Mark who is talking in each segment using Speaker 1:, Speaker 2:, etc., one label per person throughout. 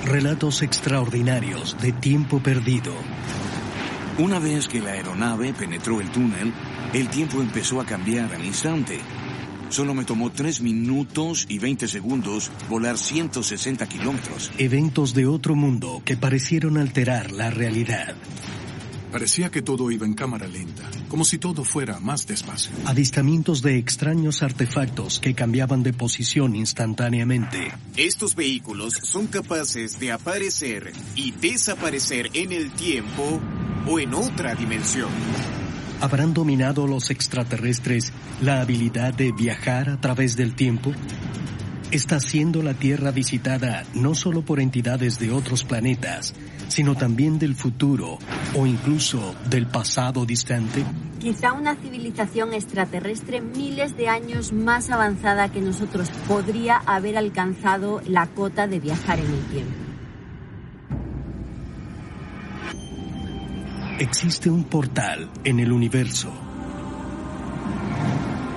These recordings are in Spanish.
Speaker 1: Relatos extraordinarios de tiempo perdido.
Speaker 2: Una vez que la aeronave penetró el túnel, el tiempo empezó a cambiar al instante. Solo me tomó 3 minutos y 20 segundos volar 160 kilómetros.
Speaker 1: Eventos de otro mundo que parecieron alterar la realidad.
Speaker 3: Parecía que todo iba en cámara lenta, como si todo fuera más despacio.
Speaker 1: Avistamientos de extraños artefactos que cambiaban de posición instantáneamente.
Speaker 4: Estos vehículos son capaces de aparecer y desaparecer en el tiempo o en otra dimensión.
Speaker 1: ¿Habrán dominado los extraterrestres la habilidad de viajar a través del tiempo? ¿Está siendo la Tierra visitada no solo por entidades de otros planetas, sino también del futuro o incluso del pasado distante?
Speaker 5: Quizá una civilización extraterrestre miles de años más avanzada que nosotros podría haber alcanzado la cota de viajar en el tiempo.
Speaker 1: Existe un portal en el universo,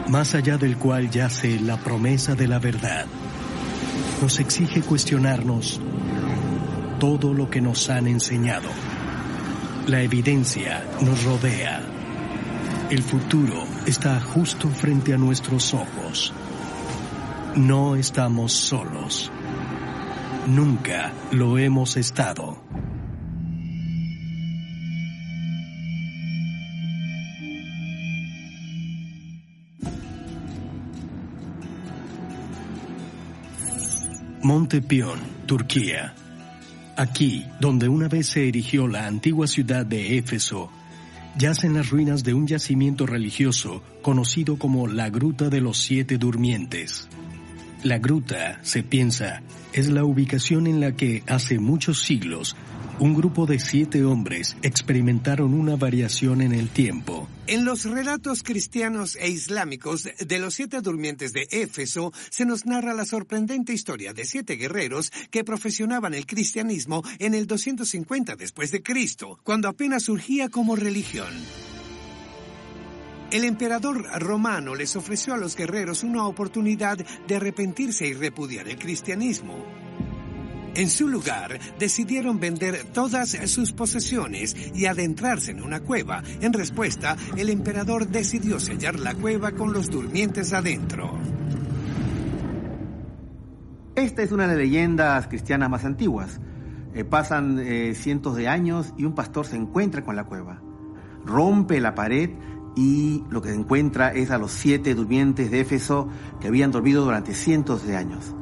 Speaker 1: más allá del cual yace la promesa de la verdad. Nos exige cuestionarnos todo lo que nos han enseñado. La evidencia nos rodea. El futuro está justo frente a nuestros ojos. No estamos solos. Nunca lo hemos estado. Monte Pion, Turquía. Aquí, donde una vez se erigió la antigua ciudad de Éfeso, yacen las ruinas de un yacimiento religioso conocido como la Gruta de los 7 Durmientes. La gruta, se piensa, es la ubicación en la que hace muchos siglos un grupo de 7 hombres experimentaron una variación en el tiempo.
Speaker 6: En los relatos cristianos e islámicos de los 7 durmientes de Éfeso se nos narra la sorprendente historia de 7 guerreros que profesionaban el cristianismo en el 250 después de Cristo, cuando apenas surgía como religión. El emperador romano les ofreció a los guerreros una oportunidad de arrepentirse y repudiar el cristianismo. En su lugar, decidieron vender todas sus posesiones y adentrarse en una cueva. En respuesta, el emperador decidió sellar la cueva con los durmientes adentro.
Speaker 7: Esta es una de las leyendas cristianas más antiguas. Pasan cientos de años y un pastor se encuentra con la cueva. Rompe la pared y lo que encuentra es a los 7 durmientes de Éfeso que habían dormido durante cientos de años.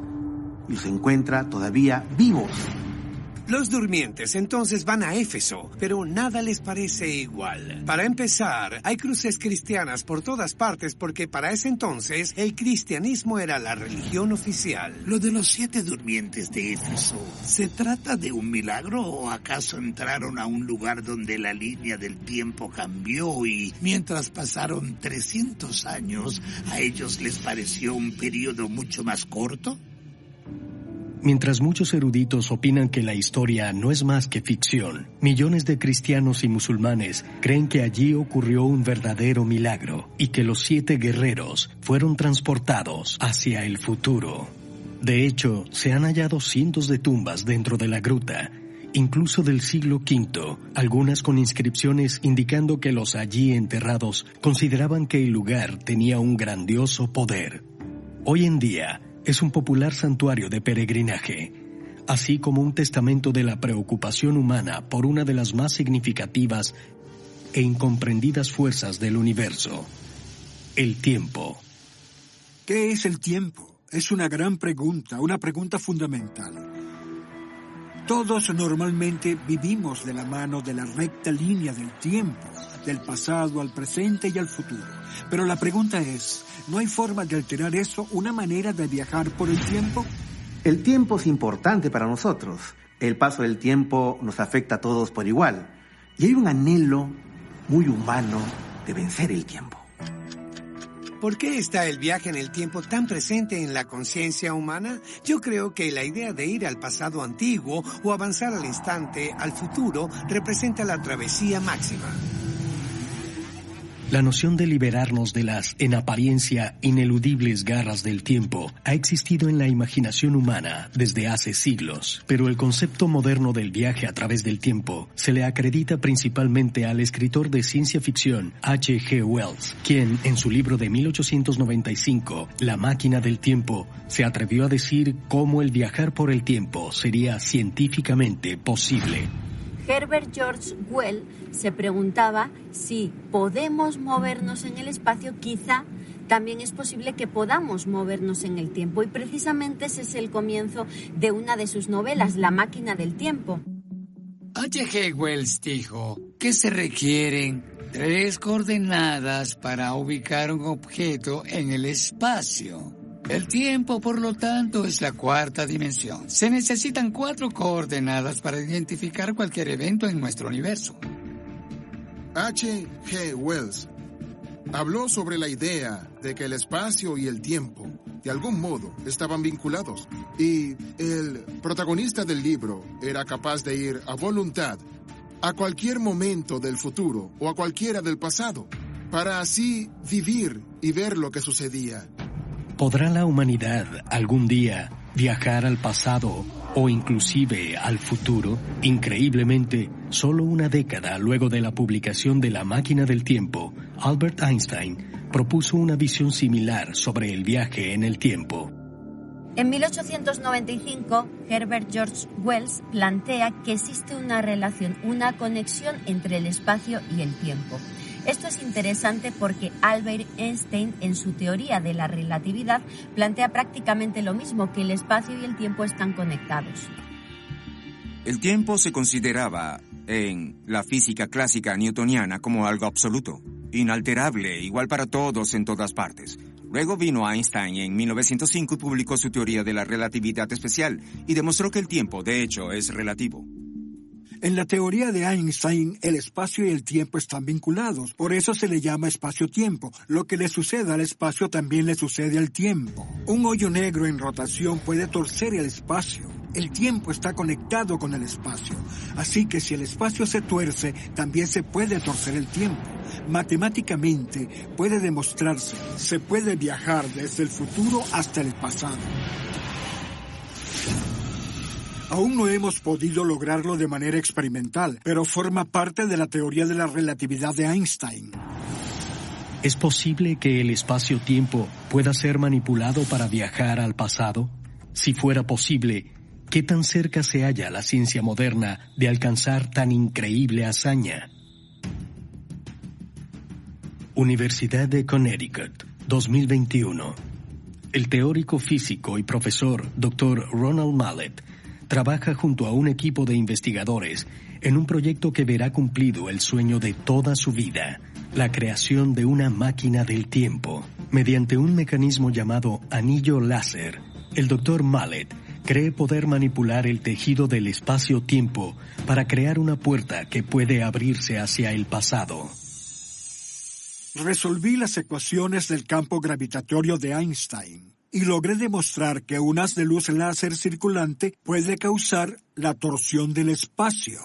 Speaker 7: Y los encuentra todavía vivos.
Speaker 6: Los durmientes entonces van a Éfeso, pero nada les parece igual. Para empezar, hay cruces cristianas por todas partes porque para ese entonces el cristianismo era la religión oficial.
Speaker 8: Lo de los 7 durmientes de Éfeso, ¿se trata de un milagro o acaso entraron a un lugar donde la línea del tiempo cambió y mientras pasaron 300 años, a ellos les pareció un periodo mucho más corto?
Speaker 1: Mientras muchos eruditos opinan que la historia no es más que ficción, millones de cristianos y musulmanes creen que allí ocurrió un verdadero milagro y que los 7 guerreros fueron transportados hacia el futuro. De hecho, se han hallado cientos de tumbas dentro de la gruta, incluso del siglo V, algunas con inscripciones indicando que los allí enterrados consideraban que el lugar tenía un grandioso poder. Hoy en día, es un popular santuario de peregrinaje, así como un testamento de la preocupación humana por una de las más significativas e incomprendidas fuerzas del universo, el tiempo.
Speaker 9: ¿Qué es el tiempo? Es una gran pregunta, una pregunta fundamental. Todos normalmente vivimos de la mano de la recta línea del tiempo, del pasado al presente y al futuro. Pero la pregunta es, ¿no hay forma de alterar eso, una manera de viajar por el tiempo?
Speaker 7: El tiempo es importante para nosotros. El paso del tiempo nos afecta a todos por igual. Y hay un anhelo muy humano de vencer el tiempo.
Speaker 6: ¿Por qué está el viaje en el tiempo tan presente en la conciencia humana? Yo creo que la idea de ir al pasado antiguo o avanzar al instante, al futuro, representa la travesía máxima.
Speaker 1: La noción de liberarnos de las, en apariencia, ineludibles garras del tiempo ha existido en la imaginación humana desde hace siglos, pero el concepto moderno del viaje a través del tiempo se le acredita principalmente al escritor de ciencia ficción H.G. Wells, quien, en su libro de 1895, La máquina del tiempo, se atrevió a decir cómo el viajar por el tiempo sería científicamente posible.
Speaker 5: Herbert George Wells se preguntaba si podemos movernos en el espacio, quizá también es posible que podamos movernos en el tiempo, y precisamente ese es el comienzo de una de sus novelas, La máquina del tiempo.
Speaker 10: H.G. Wells dijo que se requieren 3 coordenadas para ubicar un objeto en el espacio. El tiempo, por lo tanto, es la 4ª dimensión. Se necesitan 4 coordenadas para identificar cualquier evento en nuestro universo.
Speaker 11: H.G. Wells habló sobre la idea de que el espacio y el tiempo, de algún modo, estaban vinculados. Y el protagonista del libro era capaz de ir a voluntad a cualquier momento del futuro o a cualquiera del pasado, para así vivir y ver lo que sucedía.
Speaker 1: ¿Podrá la humanidad algún día viajar al pasado o inclusive al futuro? Increíblemente, solo una década luego de la publicación de La máquina del tiempo, Albert Einstein propuso una visión similar sobre el viaje en el tiempo.
Speaker 5: En 1895, Herbert George Wells plantea que existe una relación, una conexión entre el espacio y el tiempo. Esto es interesante porque Albert Einstein, en su teoría de la relatividad, plantea prácticamente lo mismo, que el espacio y el tiempo están conectados.
Speaker 12: El tiempo se consideraba en la física clásica newtoniana como algo absoluto, inalterable, igual para todos en todas partes. Luego vino Einstein en 1905 y publicó su teoría de la relatividad especial y demostró que el tiempo, de hecho, es relativo.
Speaker 9: En la teoría de Einstein, el espacio y el tiempo están vinculados. Por eso se le llama espacio-tiempo. Lo que le sucede al espacio también le sucede al tiempo. Un hoyo negro en rotación puede torcer el espacio. El tiempo está conectado con el espacio. Así que si el espacio se tuerce, también se puede torcer el tiempo. Matemáticamente puede demostrarse. Se puede viajar desde el futuro hasta el pasado. Aún no hemos podido lograrlo de manera experimental, pero forma parte de la teoría de la relatividad de Einstein.
Speaker 1: ¿Es posible que el espacio-tiempo pueda ser manipulado para viajar al pasado? Si fuera posible, ¿qué tan cerca se halla la ciencia moderna de alcanzar tan increíble hazaña? Universidad de Connecticut, 2021. El teórico físico y profesor Dr. Ronald Mallett trabaja junto a un equipo de investigadores en un proyecto que verá cumplido el sueño de toda su vida, la creación de una máquina del tiempo. Mediante un mecanismo llamado anillo láser, el Dr. Mallett cree poder manipular el tejido del espacio-tiempo para crear una puerta que puede abrirse hacia el pasado.
Speaker 9: Resolví las ecuaciones del campo gravitatorio de Einstein y logré demostrar que un haz de luz láser circulante puede causar la torsión del espacio.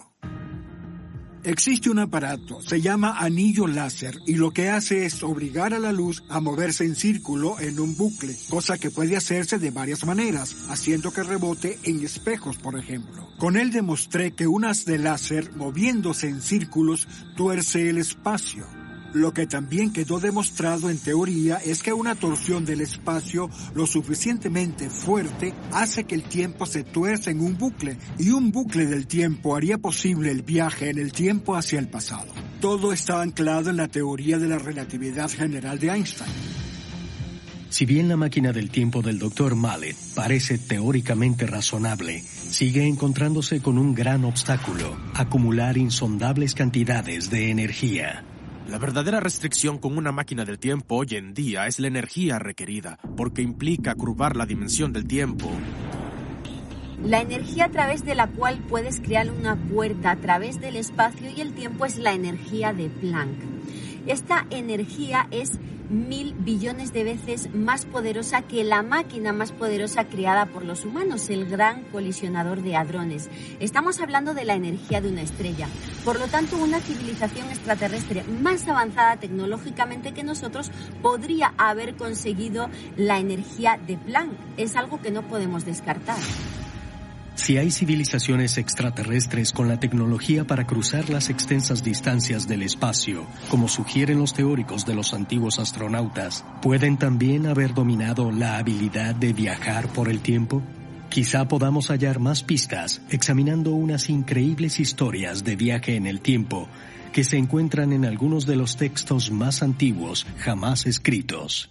Speaker 9: Existe un aparato, se llama anillo láser, y lo que hace es obligar a la luz a moverse en círculo en un bucle, cosa que puede hacerse de varias maneras, haciendo que rebote en espejos, por ejemplo. Con él demostré que un haz de láser moviéndose en círculos tuerce el espacio. Lo que también quedó demostrado en teoría es que una torsión del espacio lo suficientemente fuerte hace que el tiempo se tuerce en un bucle, y un bucle del tiempo haría posible el viaje en el tiempo hacia el pasado. Todo está anclado en la teoría de la relatividad general de Einstein.
Speaker 1: Si bien la máquina del tiempo del Dr. Mallett parece teóricamente razonable, sigue encontrándose con un gran obstáculo: acumular insondables cantidades de energía.
Speaker 13: La verdadera restricción con una máquina del tiempo hoy en día es la energía requerida, porque implica curvar la dimensión del tiempo.
Speaker 5: La energía a través de la cual puedes crear una puerta a través del espacio y el tiempo es la energía de Planck. Esta energía es 1000 billones de veces más poderosa que la máquina más poderosa creada por los humanos, el Gran Colisionador de Hadrones. Estamos hablando de la energía de una estrella. Por lo tanto, una civilización extraterrestre más avanzada tecnológicamente que nosotros podría haber conseguido la energía de Planck. Es algo que no podemos descartar.
Speaker 1: Si hay civilizaciones extraterrestres con la tecnología para cruzar las extensas distancias del espacio, como sugieren los teóricos de los antiguos astronautas, ¿pueden también haber dominado la habilidad de viajar por el tiempo? Quizá podamos hallar más pistas examinando unas increíbles historias de viaje en el tiempo que se encuentran en algunos de los textos más antiguos jamás escritos.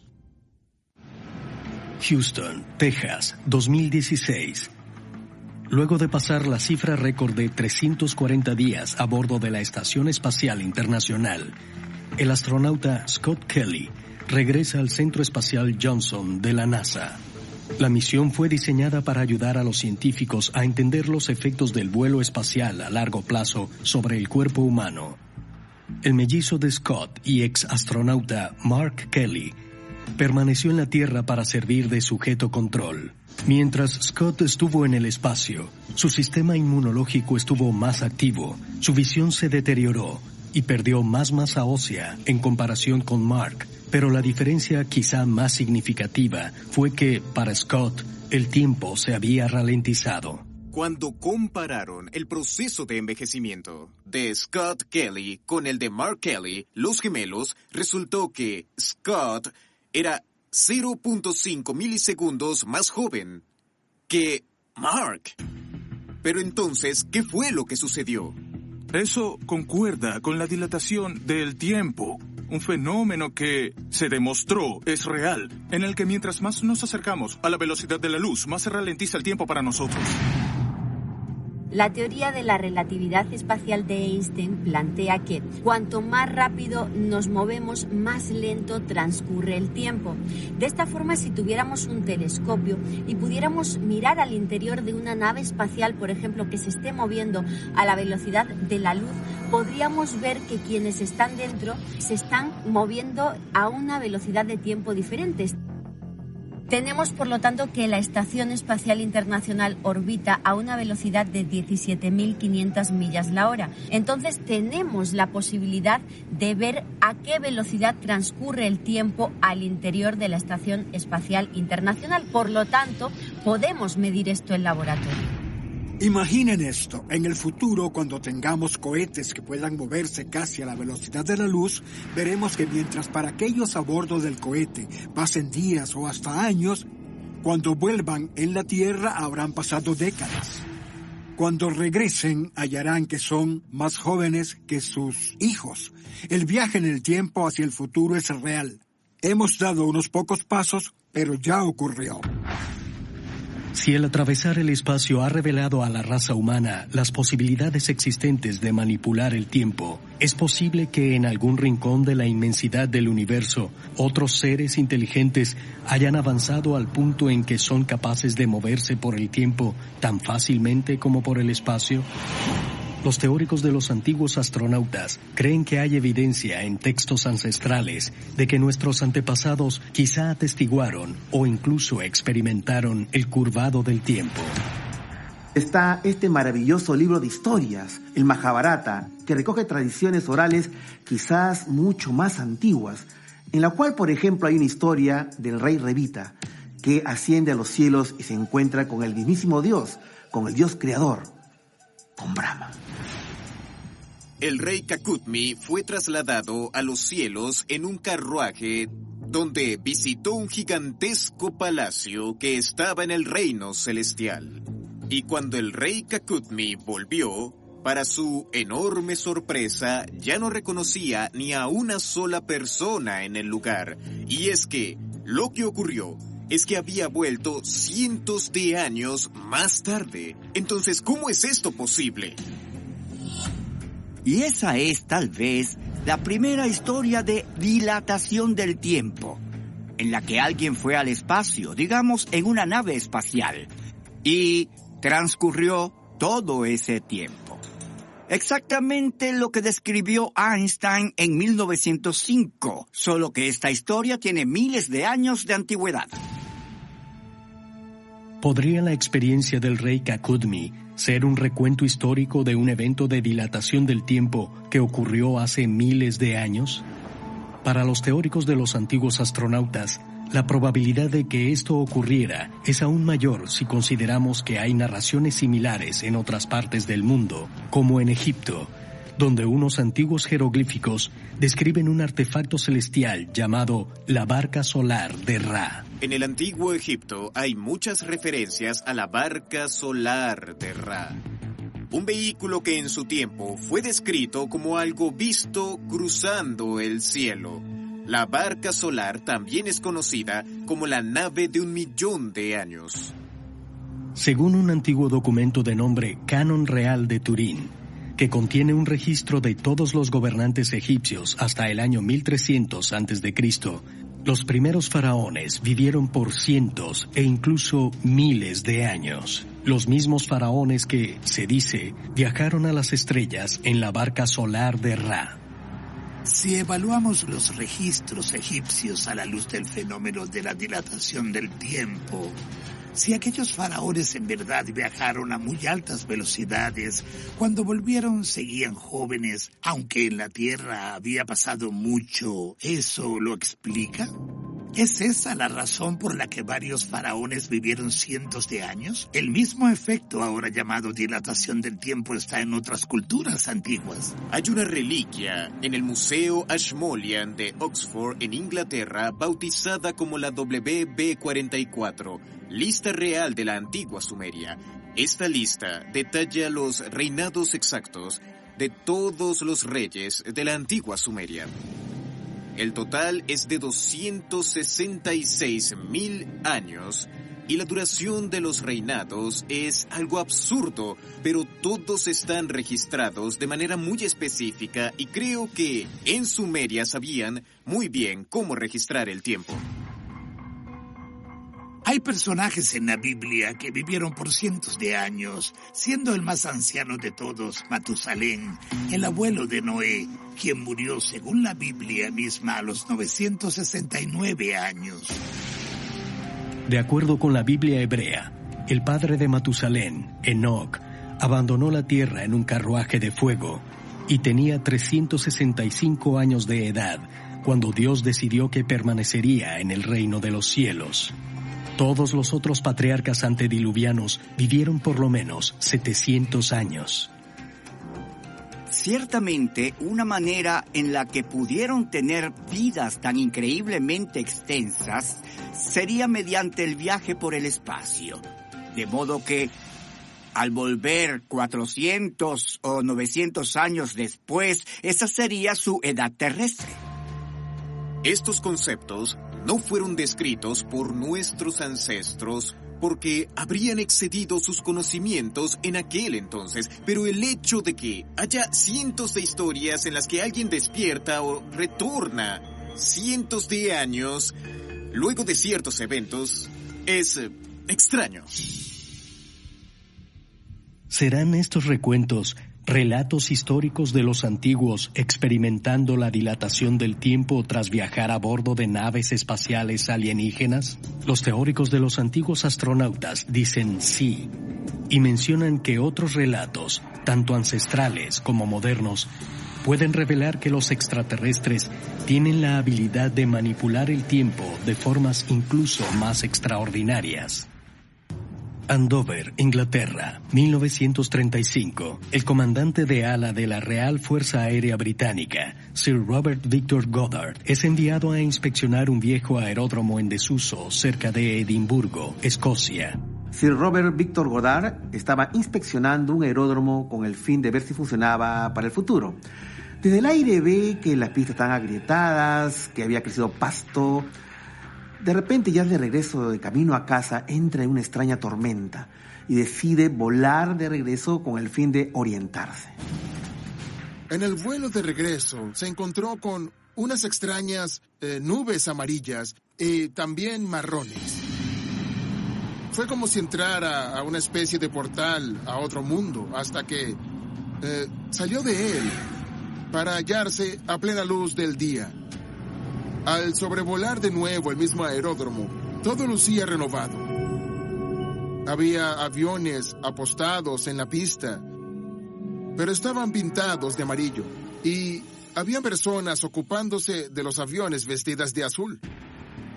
Speaker 1: Houston, Texas, 2016. Luego de pasar la cifra récord de 340 días a bordo de la Estación Espacial Internacional, el astronauta Scott Kelly regresa al Centro Espacial Johnson de la NASA. La misión fue diseñada para ayudar a los científicos a entender los efectos del vuelo espacial a largo plazo sobre el cuerpo humano. El mellizo de Scott y ex astronauta Mark Kelly permaneció en la Tierra para servir de sujeto control. Mientras Scott estuvo en el espacio, su sistema inmunológico estuvo más activo, su visión se deterioró y perdió más masa ósea en comparación con Mark, pero la diferencia quizá más significativa fue que, para Scott, el tiempo se había ralentizado.
Speaker 4: Cuando compararon el proceso de envejecimiento de Scott Kelly con el de Mark Kelly, los gemelos, resultó que Scott era 0.5 milisegundos más joven que Mark. Pero entonces, ¿qué fue lo que sucedió?
Speaker 3: Eso concuerda con la dilatación del tiempo, un fenómeno que se demostró es real, en el que mientras más nos acercamos a la velocidad de la luz, más se ralentiza el tiempo para nosotros.
Speaker 5: La teoría de la relatividad espacial de Einstein plantea que cuanto más rápido nos movemos, más lento transcurre el tiempo. De esta forma, si tuviéramos un telescopio y pudiéramos mirar al interior de una nave espacial, por ejemplo, que se esté moviendo a la velocidad de la luz, podríamos ver que quienes están dentro se están moviendo a una velocidad de tiempo diferente. Tenemos, por lo tanto, que la Estación Espacial Internacional orbita a una velocidad de 17.500 millas la hora. Entonces, tenemos la posibilidad de ver a qué velocidad transcurre el tiempo al interior de la Estación Espacial Internacional. Por lo tanto, podemos medir esto en laboratorio.
Speaker 9: Imaginen esto, en el futuro, cuando tengamos cohetes que puedan moverse casi a la velocidad de la luz, veremos que mientras para aquellos a bordo del cohete pasen días o hasta años, cuando vuelvan en la Tierra habrán pasado décadas. Cuando regresen, hallarán que son más jóvenes que sus hijos. El viaje en el tiempo hacia el futuro es real. Hemos dado unos pocos pasos, pero ya ocurrió.
Speaker 1: Si el atravesar el espacio ha revelado a la raza humana las posibilidades existentes de manipular el tiempo, es posible que en algún rincón de la inmensidad del universo, otros seres inteligentes hayan avanzado al punto en que son capaces de moverse por el tiempo tan fácilmente como por el espacio. Los teóricos de los antiguos astronautas creen que hay evidencia en textos ancestrales de que nuestros antepasados quizá atestiguaron o incluso experimentaron el curvado del tiempo.
Speaker 7: Está este maravilloso libro de historias, el Mahabharata, que recoge tradiciones orales quizás mucho más antiguas, en la cual, por ejemplo, hay una historia del rey Revita, que asciende a los cielos y se encuentra con el mismísimo Dios, con el Dios creador, con Brahma.
Speaker 4: El rey Kakutmi fue trasladado a los cielos en un carruaje donde visitó un gigantesco palacio que estaba en el reino celestial. Y cuando el rey Kakutmi volvió, para su enorme sorpresa, ya no reconocía ni a una sola persona en el lugar. Y es que lo que ocurrió es que había vuelto cientos de años más tarde. Entonces, ¿cómo es esto posible?
Speaker 14: Y esa es, tal vez, la primera historia de dilatación del tiempo, en la que alguien fue al espacio, digamos, en una nave espacial, y transcurrió todo ese tiempo. Exactamente lo que describió Einstein en 1905, solo que esta historia tiene miles de años de antigüedad.
Speaker 1: ¿Podría la experiencia del rey Kakudmi ser un recuento histórico de un evento de dilatación del tiempo que ocurrió hace miles de años? Para los teóricos de los antiguos astronautas, la probabilidad de que esto ocurriera es aún mayor si consideramos que hay narraciones similares en otras partes del mundo, como en Egipto, donde unos antiguos jeroglíficos describen un artefacto celestial llamado la barca solar de Ra.
Speaker 4: En el antiguo Egipto hay muchas referencias a la barca solar de Ra, un vehículo que en su tiempo fue descrito como algo visto cruzando el cielo. La barca solar también es conocida como la nave de 1.000.000 de años.
Speaker 1: Según un antiguo documento de nombre Canon Real de Turín, que contiene un registro de todos los gobernantes egipcios hasta el año 1300 a.C., los primeros faraones vivieron por cientos e incluso miles de años. Los mismos faraones que, se dice, viajaron a las estrellas en la barca solar de Ra.
Speaker 8: Si evaluamos los registros egipcios a la luz del fenómeno de la dilatación del tiempo, si aquellos faraones en verdad viajaron a muy altas velocidades, cuando volvieron seguían jóvenes, aunque en la Tierra había pasado mucho, ¿eso lo explica? ¿Es esa la razón por la que varios faraones vivieron cientos de años? El mismo efecto ahora llamado dilatación del tiempo está en otras culturas antiguas.
Speaker 4: Hay una reliquia en el Museo Ashmolean de Oxford, en Inglaterra, bautizada como la WB44, lista real de la antigua Sumeria. Esta lista detalla los reinados exactos de todos los reyes de la antigua Sumeria. El total es de 266.000 años y la duración de los reinados es algo absurdo, pero todos están registrados de manera muy específica y creo que en Sumeria sabían muy bien cómo registrar el tiempo.
Speaker 8: Hay personajes en la Biblia que vivieron por cientos de años, siendo el más anciano de todos, Matusalén, el abuelo de Noé, quien murió según la Biblia misma a los 969 años.
Speaker 1: De acuerdo con la Biblia hebrea, el padre de Matusalén, Enoc, abandonó la tierra en un carruaje de fuego y tenía 365 años de edad cuando Dios decidió que permanecería en el reino de los cielos. Todos los otros patriarcas antediluvianos vivieron por lo menos 700 años.
Speaker 14: Ciertamente, una manera en la que pudieron tener vidas tan increíblemente extensas sería mediante el viaje por el espacio. De modo que, al volver 400 o 900 años después, esa sería su edad terrestre.
Speaker 4: Estos conceptos no fueron descritos por nuestros ancestros porque habrían excedido sus conocimientos en aquel entonces, pero el hecho de que haya cientos de historias en las que alguien despierta o retorna cientos de años luego de ciertos eventos es extraño.
Speaker 1: ¿Serán estos recuentos relatos históricos de los antiguos experimentando la dilatación del tiempo tras viajar a bordo de naves espaciales alienígenas? Los teóricos de los antiguos astronautas dicen sí, y mencionan que otros relatos, tanto ancestrales como modernos, pueden revelar que los extraterrestres tienen la habilidad de manipular el tiempo de formas incluso más extraordinarias. Andover, Inglaterra, 1935. El comandante de ala de la Real Fuerza Aérea Británica, Sir Robert Victor Goddard, es enviado a inspeccionar un viejo aeródromo en desuso cerca de Edimburgo, Escocia.
Speaker 7: Sir Robert Victor Goddard estaba inspeccionando un aeródromo con el fin de ver si funcionaba para el futuro. Desde el aire ve que las pistas están agrietadas, que había crecido pasto. De repente, ya de regreso de camino a casa, entra en una extraña tormenta y decide volar de regreso con el fin de orientarse.
Speaker 11: En el vuelo de regreso se encontró con unas extrañas nubes amarillas y también marrones. Fue como si entrara a una especie de portal a otro mundo, hasta que salió de él para hallarse a plena luz del día. Al sobrevolar de nuevo el mismo aeródromo, todo lucía renovado. Había aviones apostados en la pista, pero estaban pintados de amarillo, y había personas ocupándose de los aviones vestidas de azul.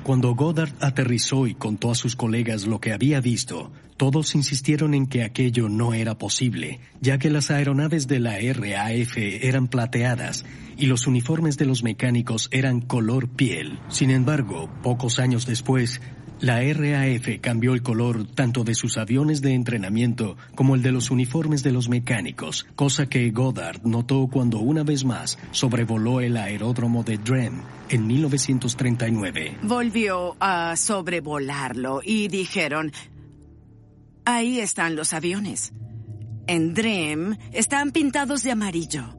Speaker 1: Cuando Goddard aterrizó y contó a sus colegas lo que había visto, todos insistieron en que aquello no era posible, ya que las aeronaves de la RAF eran plateadas y los uniformes de los mecánicos eran color piel. Sin embargo, pocos años después, la RAF cambió el color tanto de sus aviones de entrenamiento como el de los uniformes de los mecánicos, cosa que Goddard notó cuando una vez más sobrevoló el aeródromo de Drem en 1939.
Speaker 15: Volvió a sobrevolarlo y dijeron: ahí están los aviones. En Drem están pintados de amarillo.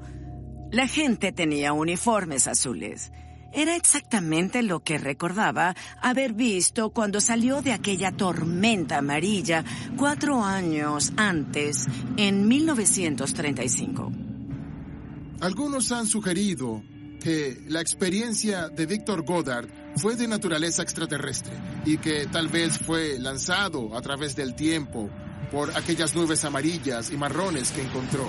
Speaker 15: La gente tenía uniformes azules. Era exactamente lo que recordaba haber visto cuando salió de aquella tormenta amarilla 4 años antes, en 1935.
Speaker 11: Algunos han sugerido que la experiencia de Victor Goddard fue de naturaleza extraterrestre y que tal vez fue lanzado a través del tiempo por aquellas nubes amarillas y marrones que encontró.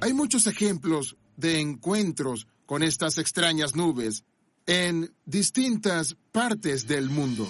Speaker 11: Hay muchos ejemplos de encuentros con estas extrañas nubes en distintas partes del mundo.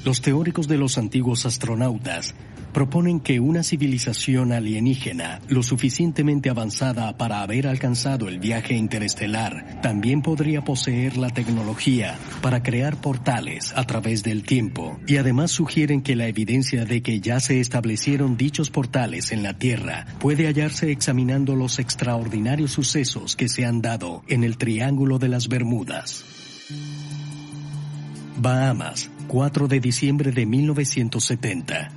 Speaker 1: Los teóricos de los antiguos astronautas proponen que una civilización alienígena lo suficientemente avanzada para haber alcanzado el viaje interestelar también podría poseer la tecnología para crear portales a través del tiempo, y además sugieren que la evidencia de que ya se establecieron dichos portales en la Tierra puede hallarse examinando los extraordinarios sucesos que se han dado en el Triángulo de las Bermudas. Bahamas, 4 de diciembre de 1970.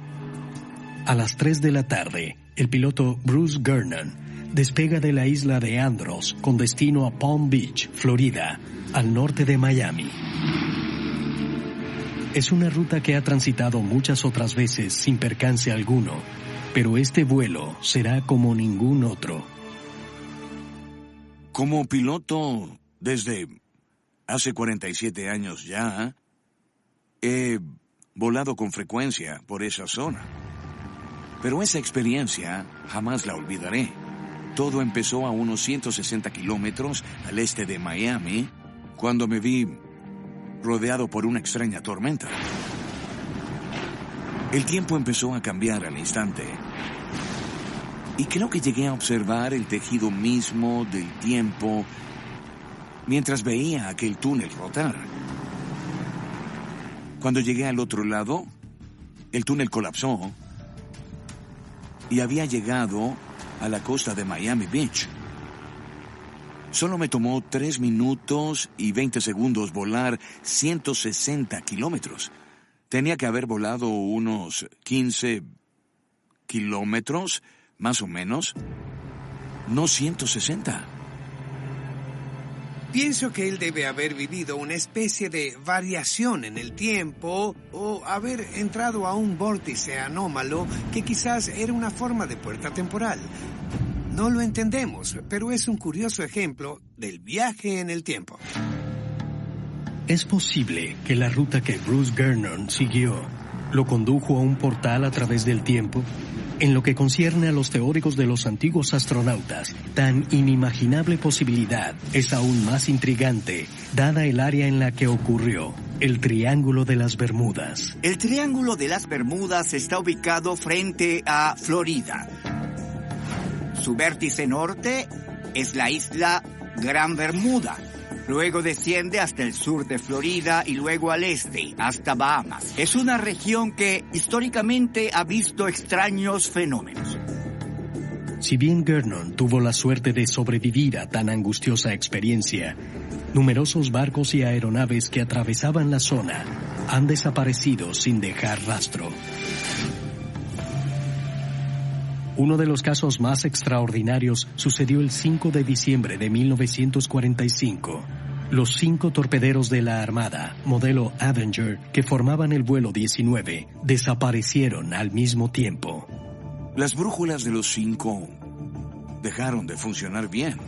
Speaker 1: A las 3 de la tarde, el piloto Bruce Gernon despega de la isla de Andros con destino a Palm Beach, Florida, al norte de Miami. Es una ruta que ha transitado muchas otras veces sin percance alguno, pero este vuelo será como ningún otro.
Speaker 2: Como piloto desde hace 47 años ya, he volado con frecuencia por esa zona. Pero esa experiencia jamás la olvidaré. Todo empezó a unos 160 kilómetros al este de Miami, cuando me vi rodeado por una extraña tormenta. El tiempo empezó a cambiar al instante. Y creo que llegué a observar el tejido mismo del tiempo mientras veía aquel túnel rotar. Cuando llegué al otro lado, el túnel colapsó y había llegado a la costa de Miami Beach. Solo me tomó 3 minutos y 20 segundos volar 160 kilómetros. Tenía que haber volado unos 15 kilómetros, más o menos, no 160.
Speaker 6: Pienso que él debe haber vivido una especie de variación en el tiempo o haber entrado a un vórtice anómalo que quizás era una forma de puerta temporal. No lo entendemos, pero es un curioso ejemplo del viaje en el tiempo.
Speaker 1: Es posible que la ruta que Bruce Gernon siguió lo condujo a un portal a través del tiempo. En lo que concierne a los teóricos de los antiguos astronautas, tan inimaginable posibilidad es aún más intrigante, dada el área en la que ocurrió, el Triángulo de las Bermudas.
Speaker 14: El Triángulo de las Bermudas está ubicado frente a Florida. Su vértice norte es la isla Gran Bermuda. Luego desciende hasta el sur de Florida y luego al este, hasta Bahamas. Es una región que históricamente ha visto extraños fenómenos.
Speaker 1: Si bien Gernon tuvo la suerte de sobrevivir a tan angustiosa experiencia, numerosos barcos y aeronaves que atravesaban la zona han desaparecido sin dejar rastro. Uno de los casos más extraordinarios sucedió el 5 de diciembre de 1945. Los 5 torpederos de la Armada, modelo Avenger, que formaban el vuelo 19, desaparecieron al mismo tiempo.
Speaker 2: Las brújulas de los 5 dejaron de funcionar bien.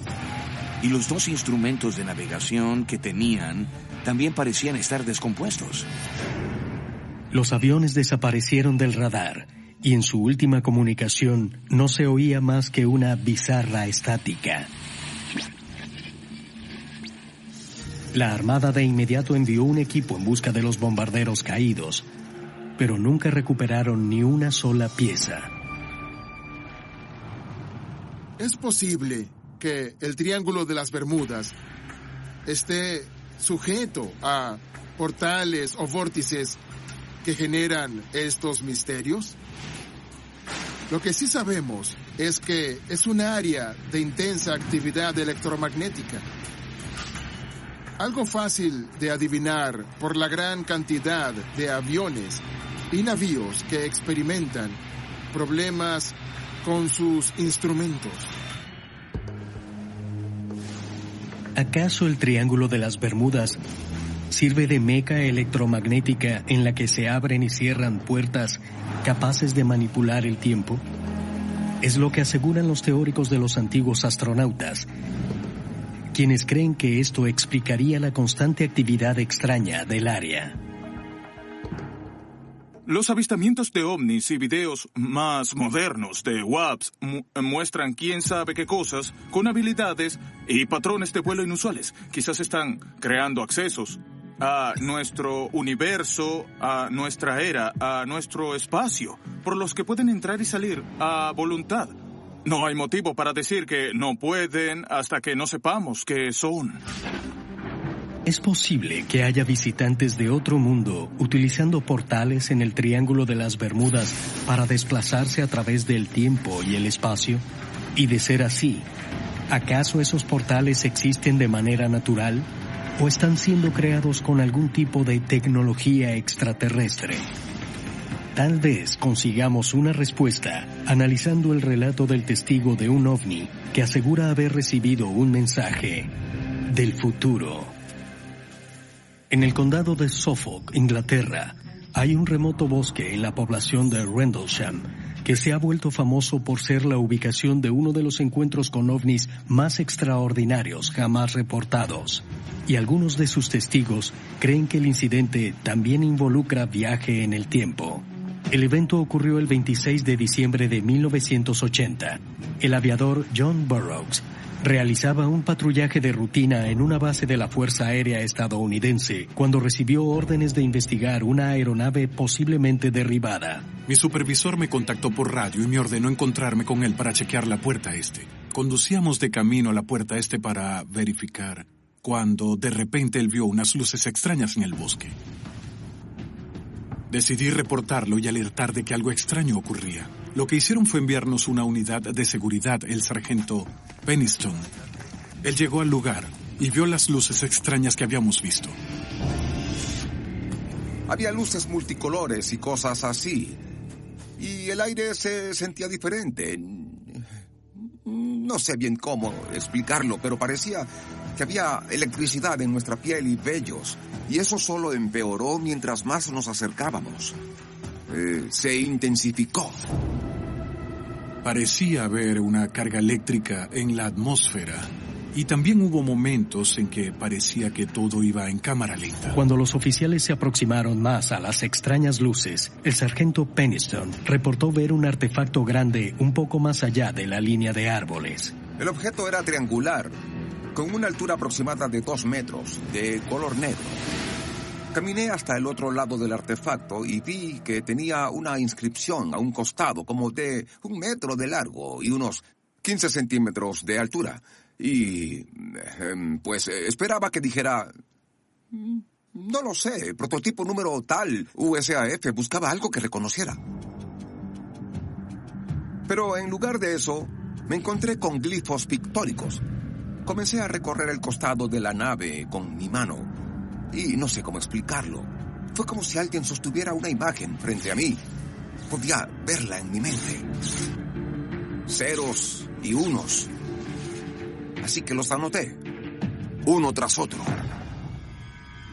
Speaker 2: Y los 2 instrumentos de navegación que tenían también parecían estar descompuestos.
Speaker 1: Los aviones desaparecieron del radar y en su última comunicación no se oía más que una bizarra estática. La Armada de inmediato envió un equipo en busca de los bombarderos caídos, pero nunca recuperaron ni una sola pieza.
Speaker 11: Es posible que el Triángulo de las Bermudas esté sujeto a portales o vórtices que generan estos misterios. Lo que sí sabemos es que es un área de intensa actividad electromagnética. Algo fácil de adivinar por la gran cantidad de aviones y navíos que experimentan problemas con sus instrumentos.
Speaker 1: ¿Acaso el Triángulo de las Bermudas sirve de meca electromagnética en la que se abren y cierran puertas capaces de manipular el tiempo? Es lo que aseguran los teóricos de los antiguos astronautas, quienes creen que esto explicaría la constante actividad extraña del área.
Speaker 3: Los avistamientos de ovnis y videos más modernos de WAPs muestran quién sabe qué cosas con habilidades y patrones de vuelo inusuales. Quizás están creando accesos a nuestro universo, a nuestra era, a nuestro espacio, por los que pueden entrar y salir a voluntad. No hay motivo para decir que no pueden hasta que no sepamos qué son.
Speaker 1: Es posible que haya visitantes de otro mundo utilizando portales en el Triángulo de las Bermudas para desplazarse a través del tiempo y el espacio. Y de ser así, ¿acaso esos portales existen de manera natural o están siendo creados con algún tipo de tecnología extraterrestre? Tal vez consigamos una respuesta analizando el relato del testigo de un ovni que asegura haber recibido un mensaje del futuro. En el condado de Suffolk, Inglaterra, hay un remoto bosque en la población de Rendlesham que se ha vuelto famoso por ser la ubicación de uno de los encuentros con ovnis más extraordinarios jamás reportados. Y algunos de sus testigos creen que el incidente también involucra viaje en el tiempo. El evento ocurrió el 26 de diciembre de 1980. El aviador John Burroughs realizaba un patrullaje de rutina en una base de la Fuerza Aérea estadounidense cuando recibió órdenes de investigar una aeronave posiblemente derribada.
Speaker 16: Mi supervisor me contactó por radio y me ordenó encontrarme con él para chequear la puerta este. Conducíamos de camino a la puerta este para verificar, cuando de repente él vio unas luces extrañas en el bosque. Decidí reportarlo y alertar de que algo extraño ocurría. Lo que hicieron fue enviarnos una unidad de seguridad, el sargento Peniston. Él llegó al lugar y vio las luces extrañas que habíamos visto.
Speaker 17: Había luces multicolores y cosas así. Y el aire se sentía diferente. No sé bien cómo explicarlo, pero parecía que había electricidad en nuestra piel y vellos. Y eso solo empeoró mientras más nos acercábamos. Se intensificó.
Speaker 16: Parecía haber una carga eléctrica en la atmósfera. Y también hubo momentos en que parecía que todo iba en cámara lenta.
Speaker 1: Cuando los oficiales se aproximaron más a las extrañas luces, el sargento Peniston reportó ver un artefacto grande un poco más allá de la línea de árboles.
Speaker 17: El objeto era triangular, con una altura aproximada de 2 metros, de color negro. Caminé hasta el otro lado del artefacto y vi que tenía una inscripción a un costado como de 1 metro de largo y unos 15 centímetros de altura. Y, pues, esperaba que dijera, no lo sé, prototipo número tal, USAF, buscaba algo que reconociera. Pero en lugar de eso, me encontré con glifos pictóricos. Comencé a recorrer el costado de la nave con mi mano. Y no sé cómo explicarlo. Fue como si alguien sostuviera una imagen frente a mí. Podía verla en mi mente. Ceros y unos. Así que los anoté, uno tras otro.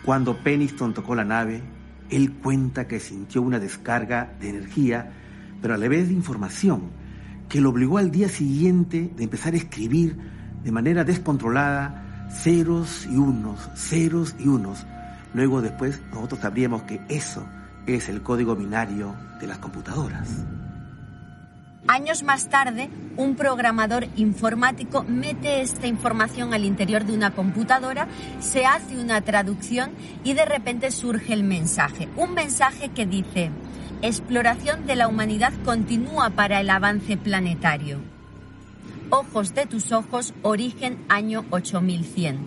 Speaker 7: Cuando Peniston tocó la nave, él cuenta que sintió una descarga de energía, pero a la vez de información, que lo obligó al día siguiente de empezar a escribir de manera descontrolada ceros y unos. Luego después nosotros sabríamos que eso es el código binario de las computadoras.
Speaker 5: Años más tarde, un programador informático mete esta información al interior de una computadora, se hace una traducción y de repente surge el mensaje. Un mensaje que dice: exploración de la humanidad continúa para el avance planetario. Ojos de tus ojos, origen año 8100.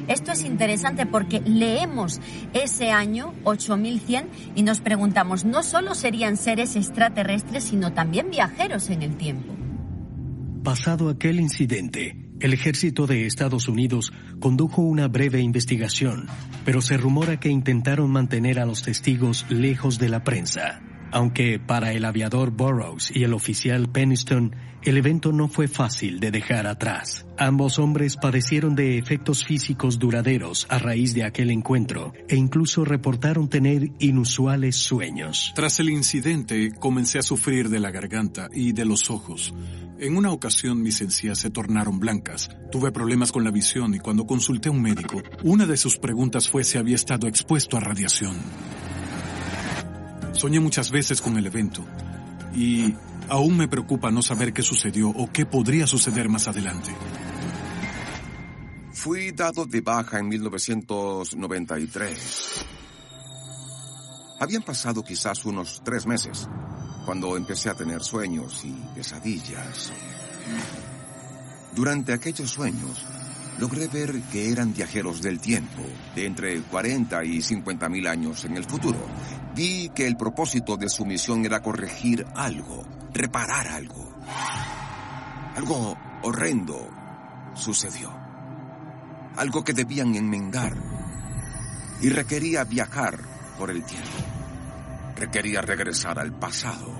Speaker 5: Esto es interesante porque leemos ese año 8100 y nos preguntamos, no solo serían seres extraterrestres, sino también viajeros en el tiempo.
Speaker 1: Pasado aquel incidente, el ejército de Estados Unidos condujo una breve investigación, pero se rumora que intentaron mantener a los testigos lejos de la prensa. Aunque para el aviador Burroughs y el oficial Peniston, el evento no fue fácil de dejar atrás. Ambos hombres padecieron de efectos físicos duraderos a raíz de aquel encuentro e incluso reportaron tener inusuales sueños.
Speaker 16: Tras el incidente, comencé a sufrir de la garganta y de los ojos. En una ocasión mis encías se tornaron blancas. Tuve problemas con la visión y cuando consulté a un médico, una de sus preguntas fue si había estado expuesto a radiación. Soñé muchas veces con el evento y aún me preocupa no saber qué sucedió o qué podría suceder más adelante.
Speaker 17: Fui dado de baja en 1993. Habían pasado quizás unos 3 meses cuando empecé a tener sueños y pesadillas. Durante aquellos sueños, logré ver que eran viajeros del tiempo, de entre 40 y 50 mil años en el futuro. Vi que el propósito de su misión era corregir algo, reparar algo. Algo horrendo sucedió. Algo que debían enmendar. Y requería viajar por el tiempo. Requería regresar al pasado.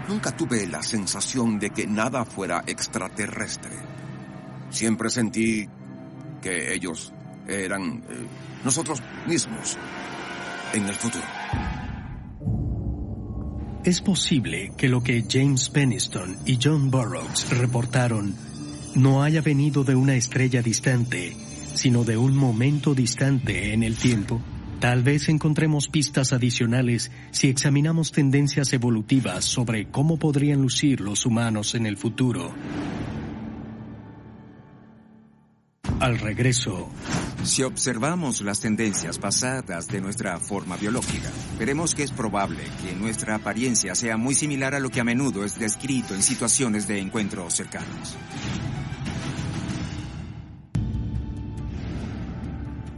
Speaker 17: Nunca tuve la sensación de que nada fuera extraterrestre. Siempre sentí que ellos eran nosotros mismos en el futuro.
Speaker 1: Es posible que lo que James Peniston y John Burroughs reportaron no haya venido de una estrella distante, sino de un momento distante en el tiempo. Tal vez encontremos pistas adicionales si examinamos tendencias evolutivas sobre cómo podrían lucir los humanos en el futuro. Al regreso,
Speaker 12: si observamos las tendencias pasadas de nuestra forma biológica, veremos que es probable que nuestra apariencia sea muy similar a lo que a menudo es descrito en situaciones de encuentros cercanos.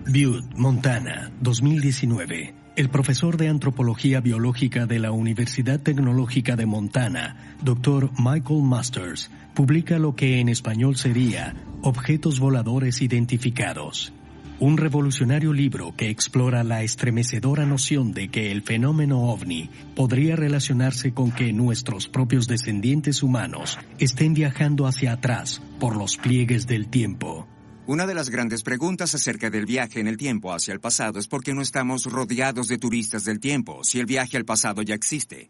Speaker 1: Butte, Montana, 2019. El profesor de antropología biológica de la Universidad Tecnológica de Montana, Dr. Michael Masters, publica lo que en español sería Objetos voladores identificados. Un revolucionario libro que explora la estremecedora noción de que el fenómeno ovni podría relacionarse con que nuestros propios descendientes humanos estén viajando hacia atrás por los pliegues del tiempo.
Speaker 12: Una de las grandes preguntas acerca del viaje en el tiempo hacia el pasado es por qué no estamos rodeados de turistas del tiempo, si el viaje al pasado ya existe.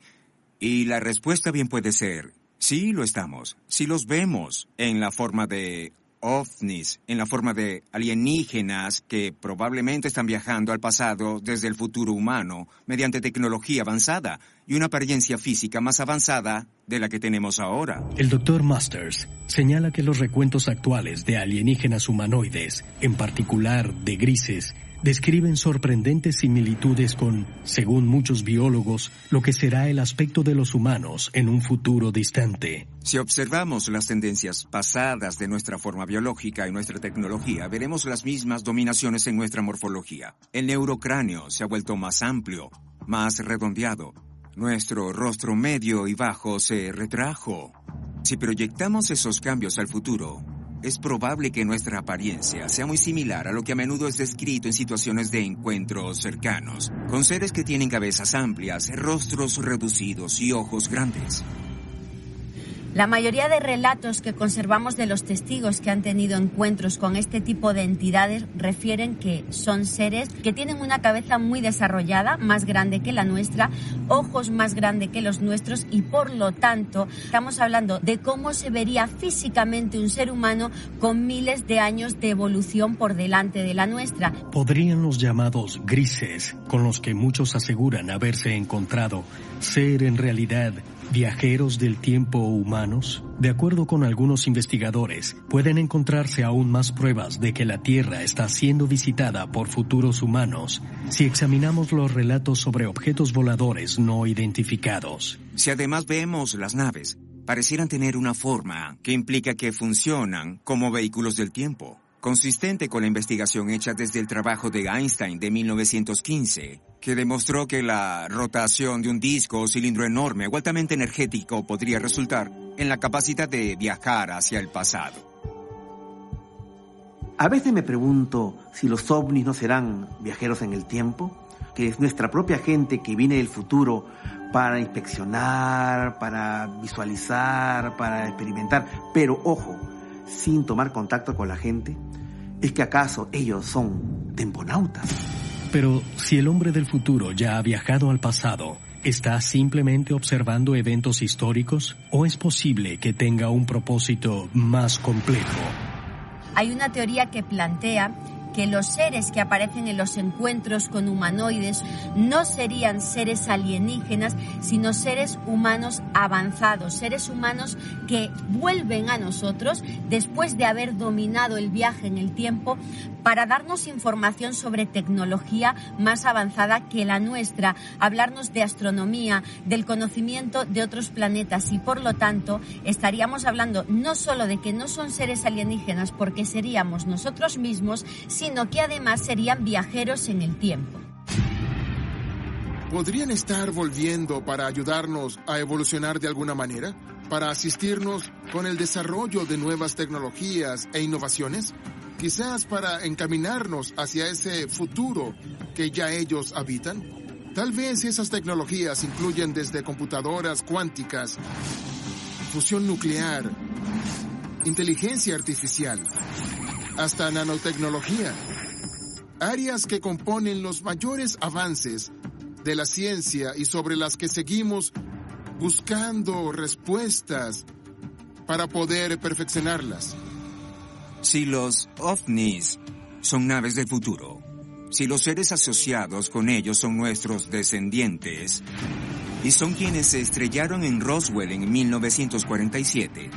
Speaker 12: Y la respuesta bien puede ser, sí lo estamos, sí los vemos en la forma de ovnis, en la forma de alienígenas que probablemente están viajando al pasado desde el futuro humano mediante tecnología avanzada y una apariencia física más avanzada de la que tenemos ahora.
Speaker 1: El Dr. Masters señala que los recuentos actuales de alienígenas humanoides, en particular de grises, describen sorprendentes similitudes con, según muchos biólogos, lo que será el aspecto de los humanos en un futuro distante.
Speaker 12: Si observamos las tendencias pasadas de nuestra forma biológica y nuestra tecnología, veremos las mismas dominaciones en nuestra morfología. El neurocráneo se ha vuelto más amplio, más redondeado. Nuestro rostro medio y bajo se retrajo. Si proyectamos esos cambios al futuro, es probable que nuestra apariencia sea muy similar a lo que a menudo es descrito en situaciones de encuentros cercanos, con seres que tienen cabezas amplias, rostros reducidos y ojos grandes.
Speaker 5: La mayoría de relatos que conservamos de los testigos que han tenido encuentros con este tipo de entidades refieren que son seres que tienen una cabeza muy desarrollada, más grande que la nuestra, ojos más grandes que los nuestros y por lo tanto estamos hablando de cómo se vería físicamente un ser humano con miles de años de evolución por delante de la nuestra.
Speaker 1: ¿Podrían los llamados grises, con los que muchos aseguran haberse encontrado, ser en realidad viajeros del tiempo humanos? De acuerdo con algunos investigadores, pueden encontrarse aún más pruebas de que la Tierra está siendo visitada por futuros humanos si examinamos los relatos sobre objetos voladores no identificados.
Speaker 12: Si además vemos las naves, parecieran tener una forma que implica que funcionan como vehículos del tiempo, consistente con la investigación hecha desde el trabajo de Einstein de 1915, que demostró que la rotación de un disco o cilindro enorme o altamente energético podría resultar en la capacidad de viajar hacia el pasado.
Speaker 7: A veces me pregunto si los ovnis no serán viajeros en el tiempo, que es nuestra propia gente que viene del futuro para inspeccionar, para visualizar, para experimentar, pero ojo, sin tomar contacto con la gente. ¿Es que acaso ellos son temponautas?
Speaker 1: Pero si el hombre del futuro ya ha viajado al pasado, ¿está simplemente observando eventos históricos o es posible que tenga un propósito más complejo?
Speaker 5: Hay una teoría que plantea que los seres que aparecen en los encuentros con humanoides no serían seres alienígenas, sino seres humanos avanzados, seres humanos que vuelven a nosotros después de haber dominado el viaje en el tiempo para darnos información sobre tecnología más avanzada que la nuestra, hablarnos de astronomía, del conocimiento de otros planetas y por lo tanto estaríamos hablando no solo de que no son seres alienígenas porque seríamos nosotros mismos, sino que además serían viajeros en el tiempo.
Speaker 11: ¿Podrían estar volviendo para ayudarnos a evolucionar de alguna manera? ¿Para asistirnos con el desarrollo de nuevas tecnologías e innovaciones? Quizás para encaminarnos hacia ese futuro que ya ellos habitan. Tal vez esas tecnologías incluyen desde computadoras cuánticas, fusión nuclear, inteligencia artificial, hasta nanotecnología. Áreas que componen los mayores avances de la ciencia y sobre las que seguimos buscando respuestas para poder perfeccionarlas.
Speaker 12: Si los ovnis son naves del futuro, si los seres asociados con ellos son nuestros descendientes y son quienes se estrellaron en Roswell en 1947,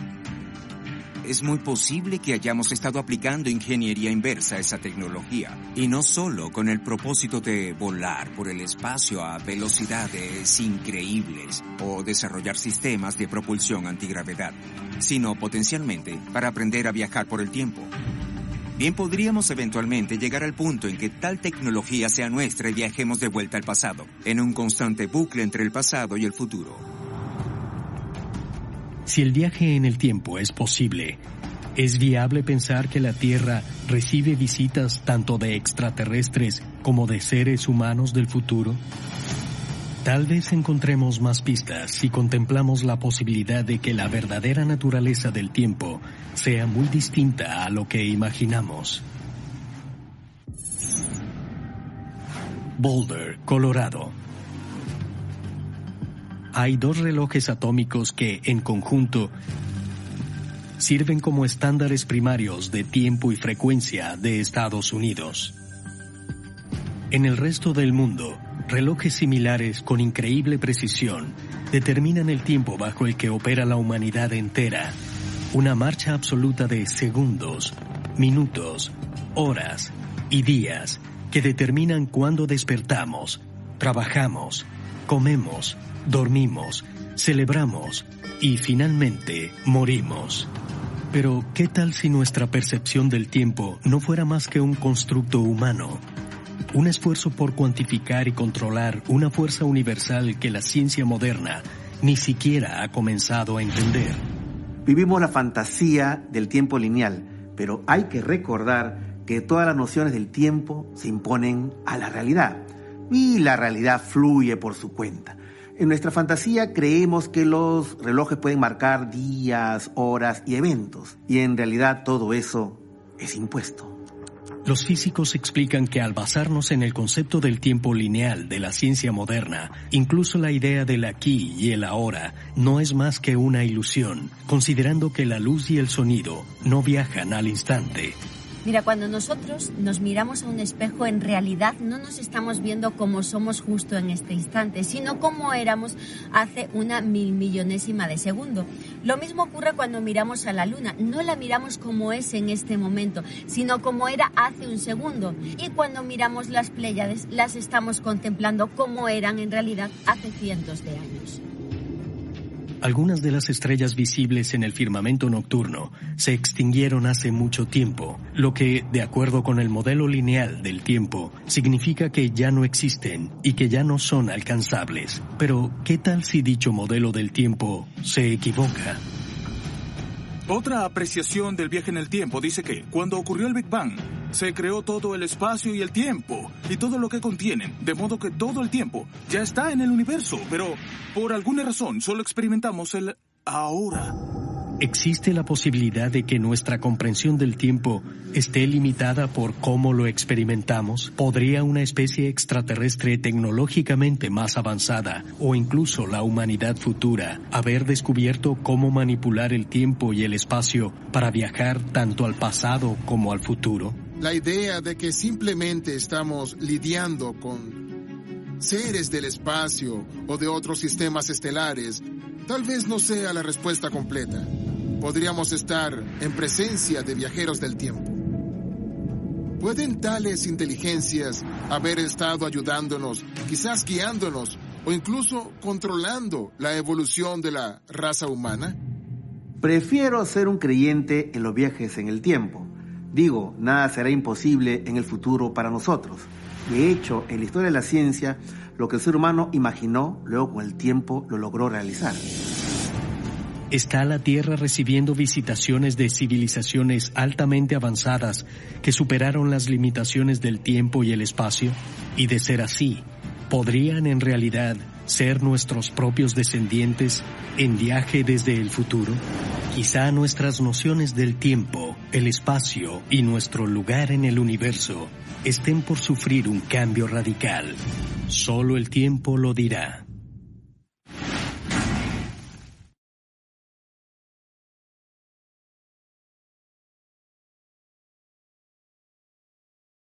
Speaker 12: es muy posible que hayamos estado aplicando ingeniería inversa a esa tecnología, y no solo con el propósito de volar por el espacio a velocidades increíbles o desarrollar sistemas de propulsión antigravedad, sino potencialmente para aprender a viajar por el tiempo. Bien podríamos eventualmente llegar al punto en que tal tecnología sea nuestra y viajemos de vuelta al pasado, en un constante bucle entre el pasado y el futuro.
Speaker 1: Si el viaje en el tiempo es posible, ¿es viable pensar que la Tierra recibe visitas tanto de extraterrestres como de seres humanos del futuro? Tal vez encontremos más pistas si contemplamos la posibilidad de que la verdadera naturaleza del tiempo sea muy distinta a lo que imaginamos. Boulder, Colorado. Hay 2 relojes atómicos que, en conjunto, sirven como estándares primarios de tiempo y frecuencia de Estados Unidos. En el resto del mundo, relojes similares con increíble precisión determinan el tiempo bajo el que opera la humanidad entera, una marcha absoluta de segundos, minutos, horas y días que determinan cuándo despertamos, trabajamos, comemos, dormimos, celebramos y finalmente morimos. Pero, ¿qué tal si nuestra percepción del tiempo no fuera más que un constructo humano? Un esfuerzo por cuantificar y controlar una fuerza universal que la ciencia moderna ni siquiera ha comenzado a entender.
Speaker 7: Vivimos la fantasía del tiempo lineal, pero hay que recordar que todas las nociones del tiempo se imponen a la realidad y la realidad fluye por su cuenta. En nuestra fantasía creemos que los relojes pueden marcar días, horas y eventos, y en realidad todo eso es impuesto.
Speaker 1: Los físicos explican que al basarnos en el concepto del tiempo lineal de la ciencia moderna, incluso la idea del aquí y el ahora no es más que una ilusión, considerando que la luz y el sonido no viajan al instante.
Speaker 5: Mira, cuando nosotros nos miramos a un espejo, en realidad no nos estamos viendo como somos justo en este instante, sino como éramos hace una milmillonésima de segundo. Lo mismo ocurre cuando miramos a la luna. No la miramos como es en este momento, sino como era hace un segundo. Y cuando miramos las Pléyades, las estamos contemplando como eran en realidad hace cientos de años.
Speaker 1: Algunas de las estrellas visibles en el firmamento nocturno se extinguieron hace mucho tiempo, lo que, de acuerdo con el modelo lineal del tiempo, significa que ya no existen y que ya no son alcanzables. Pero, ¿qué tal si dicho modelo del tiempo se equivoca?
Speaker 3: Otra apreciación del viaje en el tiempo dice que, cuando ocurrió el Big Bang, se creó todo el espacio y el tiempo, y todo lo que contienen, de modo que todo el tiempo ya está en el universo, pero por alguna razón solo experimentamos el ahora.
Speaker 1: ¿Existe la posibilidad de que nuestra comprensión del tiempo esté limitada por cómo lo experimentamos? ¿Podría una especie extraterrestre tecnológicamente más avanzada, o incluso la humanidad futura, haber descubierto cómo manipular el tiempo y el espacio para viajar tanto al pasado como al futuro?
Speaker 11: La idea de que simplemente estamos lidiando con seres del espacio o de otros sistemas estelares tal vez no sea la respuesta completa. Podríamos estar en presencia de viajeros del tiempo. ¿Pueden tales inteligencias haber estado ayudándonos, quizás guiándonos o incluso controlando la evolución de la raza humana?
Speaker 7: Prefiero ser un creyente en los viajes en el tiempo. Digo, nada será imposible en el futuro para nosotros. De hecho, en la historia de la ciencia, lo que el ser humano imaginó, luego con el tiempo lo logró realizar.
Speaker 1: ¿Está la Tierra recibiendo visitaciones de civilizaciones altamente avanzadas que superaron las limitaciones del tiempo y el espacio? Y de ser así, ¿podrían en realidad ser nuestros propios descendientes en viaje desde el futuro? Quizá nuestras nociones del tiempo, el espacio y nuestro lugar en el universo estén por sufrir un cambio radical. Solo el tiempo lo dirá.